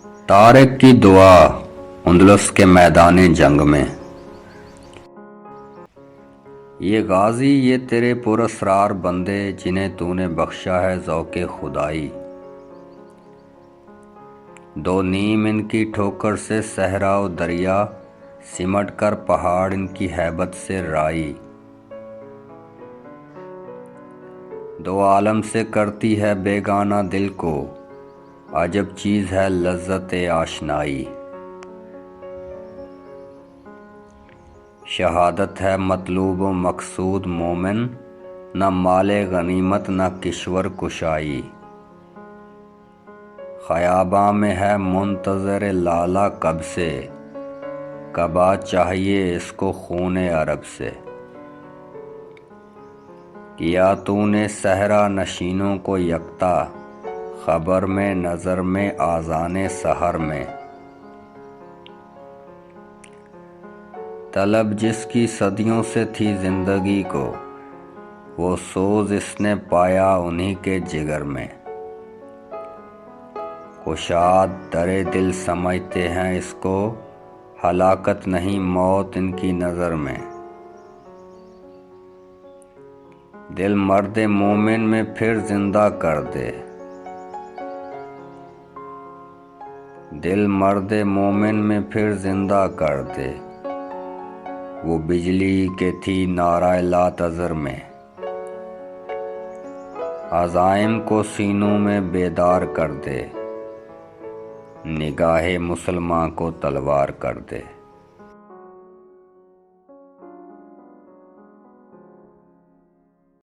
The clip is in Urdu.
طارق کی دعا اندلس کے میدان جنگ میں۔ یہ غازی یہ تیرے پراسرار بندے جنہیں تو نے بخشا ہے ذوق خدائی، دو نیم ان کی ٹھوکر سے صحرا و دریا، سمٹ کر پہاڑ ان کی ہیبت سے رائی، دو عالم سے کرتی ہے بیگانہ دل کو، عجب چیز ہے لذت آشنائی، شہادت ہے مطلوب و مقصود مومن، نہ مال غنیمت نہ کشور کشائی، خیاباں میں ہے منتظر لالہ کب سے، کبا چاہیے اس کو خون عرب سے، کیا تو نے صحرا نشینوں کو یکتا، خبر میں نظر میں آذان سحر میں، طلب جس کی صدیوں سے تھی زندگی کو، وہ سوز اس نے پایا انہی کے جگر میں، کشاد در دل سمجھتے ہیں اس کو، ہلاکت نہیں موت ان کی نظر میں، دل مرد مومن میں پھر زندہ کر دے، دل مرد مومن میں پھر زندہ کر دے، وہ بجلی کہ تھی نعرہ لا تذر میں، عزائم کو سینوں میں بیدار کر دے، نگاہ مسلماں کو تلوار کر دے۔